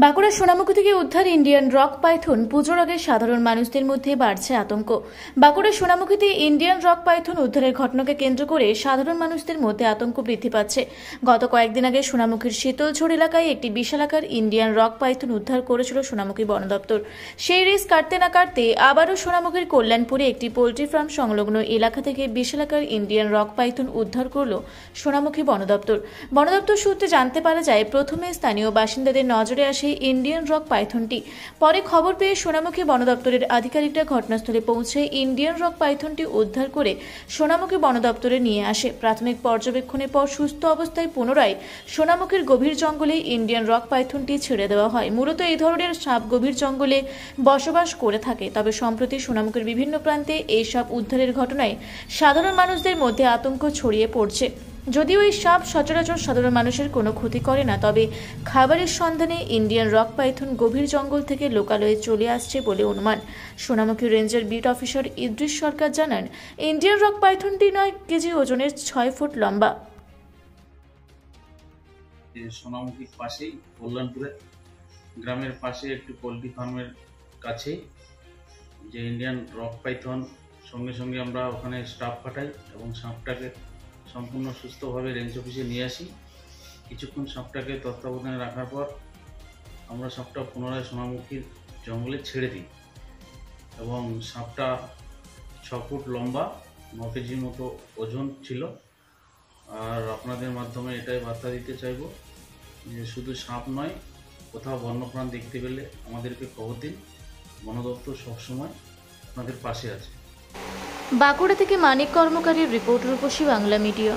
বাঁকুড়া সোনামুখী থেকে উদ্ধার Indian rock Python. পুজোর আগে সাধারণ মানুষদের মধ্যে বাড়ছে আতঙ্ক। বাঁকুড়া সোনামুখীতে ইন্ডিয়ান রক পাইথন উদ্ধারের ঘটনাকে কেন্দ্র করে সাধারণ মানুষদের মধ্যে আতঙ্ক বৃদ্ধি পাচ্ছে। গত কয়েকদিন আগে সোনামুখীর শীতলঝোড় এলাকায় একটি বিশালাকার ইন্ডিয়ান রক পাইথন উদ্ধার করেছিল সোনামুখী বন দপ্তর। সেই রেস কাটতে না কাটতে আবারও সোনামুখীর কল্যাণপুরে একটি পোল্ট্রি ফার্ম সংলগ্ন এলাকা থেকে বিশালাকার ইন্ডিয়ান রক পাইথন উদ্ধার করল সোনামুখী বন দপ্তর। বন দপ্তর সূত্রে জানতে পারা যায়, প্রথমে স্থানীয় বাসিন্দাদের নজরে আসে ইন্ডিয়ান রক পাইথনটি। পরে খবর পেয়ে সোনামুখী বন দপ্তরের আধিকারিকরা ঘটনাস্থলে পৌঁছে ইন্ডিয়ান রক পাইথনটি উদ্ধার করে সোনামুখী বন দপ্তরে নিয়ে আসে। প্রাথমিক পর্যবেক্ষণের পর সুস্থ অবস্থায় পুনরায় সোনামুখীর গভীর জঙ্গলে ইন্ডিয়ান রক পাইথনটি ছেড়ে দেওয়া হয়। মূলত এই ধরনের সাপ গভীর জঙ্গলে বসবাস করে থাকে। তবে সম্প্রতি সোনামুখীর বিভিন্ন প্রান্তে এই সাপ উদ্ধারের ঘটনায় সাধারণ মানুষদের মধ্যে আতঙ্ক ছড়িয়ে পড়ছে। যদিও এই সাপ সচরাচর সাধারণ মানুষের কোনো ক্ষতি করে না, তবে খাবারের সন্ধানে ইন্ডিয়ান রক পাইথন গভীর জঙ্গল থেকে লোকালয়ে চলে আসছে বলে অনুমান। সোনামুখী রেঞ্জের বিট অফিসার ইদ্রিস সরকার জানান, ইন্ডিয়ান রক পাইথনটি 9 কেজি ওজনের, 6 ফুট লম্বা। সোনামুখীর পাশেই কল্যাণপুরে গ্রামের পাশে একটি পোলট্রি ফার্মের কাছে যে ইন্ডিয়ান রক পাইথন, সঙ্গে সঙ্গে আমরা ওখানে স্টাফ পাঠাই এবং সাপটাকে সম্পূর্ণ সুস্থভাবে রেঞ্জ অফিসে নিয়ে আসি। কিছুক্ষণ সাপটাকে তত্ত্বাবধানে রাখার পর আমরা সাপটা পুনরায় সোনামুখীর জঙ্গলে ছেড়ে দিই এবং সাপটা 6 ফুট লম্বা, 9 কেজির মতো ওজন ছিল। আর আপনাদের মাধ্যমে এটাই বার্তা দিতে চাইব যে শুধু সাপ নয়, কোথাও বন্যপ্রাণ দেখতে পেলে আমাদেরকে খবর দিন। বন দপ্তর সবসময় আপনাদের পাশে আছে। বাঁকুড়া থেকে মানিক কর্মকারীর রিপোর্ট, রূপসী বাংলা মিডিয়া।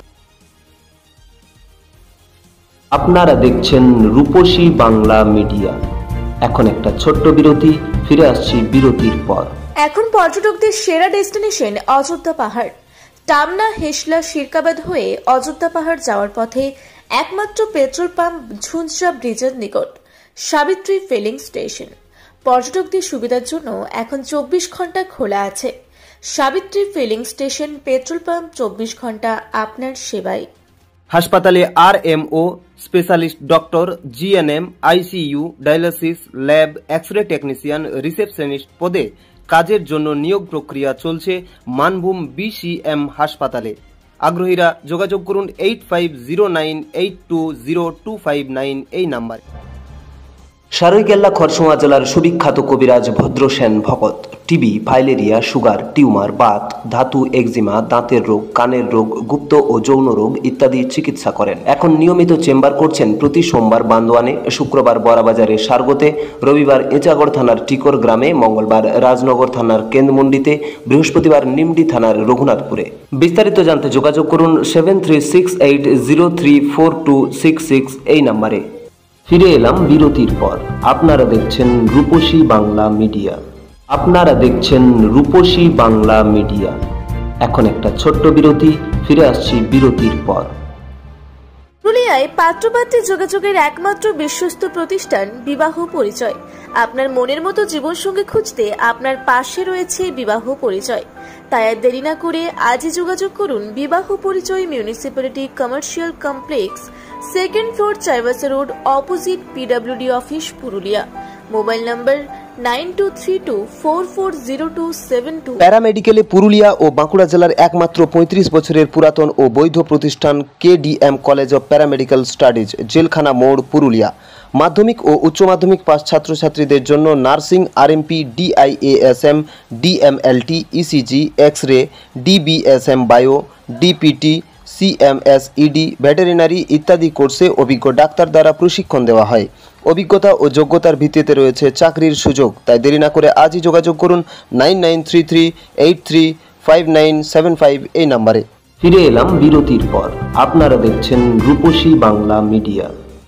আপনারা দেখছেন রূপসী বাংলা মিডিয়া। এখন একটা ছোট্ট বিরতি, ফিরে আসছি বিরতির পর। এখন পর্যটকদের সেরা ডেস্টিনেশন অযোধ্যা পাহাড়। টামনা, হেসলা, শিরকাবাদ হয়ে অযোধ্যা পাহাড় যাওয়ার পথে একমাত্র পেট্রোল পাম্প ঝুনঝা ব্রিজের নিকট সাবিত্রী ফিলিং স্টেশন। পর্যটকদের সুবিধার জন্য এখন 24 ঘন্টা খোলা আছে। Savitri filling station, petrol pump, 24 ঘন্টা আপনার সেবায়। হাসপাতালে RMO, specialist doctor, GNM, ICU, dialysis, lab, X-ray technician, receptionist পদে কাজের জন্য নিয়োগ প্রক্রিয়া চলছে মানভূম BCM হাসপাতালে। আগ্রহীরা যোগাযোগ করুন 8509820259 এই নাম্বারে। সারৈকেল্লা খরসোয়া জেলার সুবিখ্যাত কবিরাজ ভদ্রসেন ভকত TB, filaria, sugar, tumour, Baat, ধাতু, এক্সিমা, দাঁতের রোগ, কানের রোগ, গুপ্ত ও যৌন রোগ ইত্যাদি চিকিৎসা করেন। এখন নিয়মিত চেম্বার করছেন প্রতি সোমবার বান্দোয়ানে, শুক্রবার বড়াবাজারে সারগোতে, রবিবার এঁচাগড় থানার টিকর গ্রামে, মঙ্গলবার রাজনগর থানার কেন্দ্রমন্ডিতে, বৃহস্পতিবার নিমডি থানার রঘুনাথপুরে। বিস্তারিত জানতে যোগাযোগ করুন 7368034266 এই নাম্বারে। ফিরে এলাম বিরতির পর। আপনারা দেখছেন রূপসী বাংলা মিডিয়া। আপনারা দেখছেন রূপসী বাংলা মিডিয়া। এখন একটা ছোট্ট বিরতি, ফিরে আসছি বিরতির পর। পুরুলিয়ায় পাত্রপাত্রী যোগাযোগের একমাত্র বিশ্বস্ত প্রতিষ্ঠান বিবাহ পরিচয়। আপনার মনের মতো জীবনসঙ্গী খুঁজতে আপনার পাশে রয়েছে বিবাহ পরিচয়। তাই আর দেরি না করে আজই যোগাযোগ করুন বিবাহ পরিচয়, municipality commercial complex, 2nd floor, Chaibasa road, opposite PWD office, Purulia. Mobile number 9232440272। প্যারামেডিকেলে পুরুলিয়া ও বাঁকুড়া জেলার একমাত্র 35 বছরের পুরাতন ও বৈধ প্রতিষ্ঠান KDM college of paramedical studies, জেলখানা মোড়, পুরুলিয়া। মাধ্যমিক ও উচ্চ মাধ্যমিক পাস ছাত্রছাত্রীদের জন্য nursing, RMP, DIASM, DMLT, ECG, X-ray, DBSM bio, DPT, CMS, ED, veterinary ইত্যাদি কোর্সে অভিজ্ঞ ডাক্তার দ্বারা প্রশিক্ষণ দেওয়া হয়। অভিজ্ঞতা ও যোগ্যতার ভিত্তিতে রয়েছে চাকরির সুযোগ। তাই দেরি না করে আজই যোগাযোগ করুন 9933835975 এই নাম্বারে। ফিরে এলাম বিরতির পর। আপনারা দেখছেন রূপসী বাংলা মিডিয়া।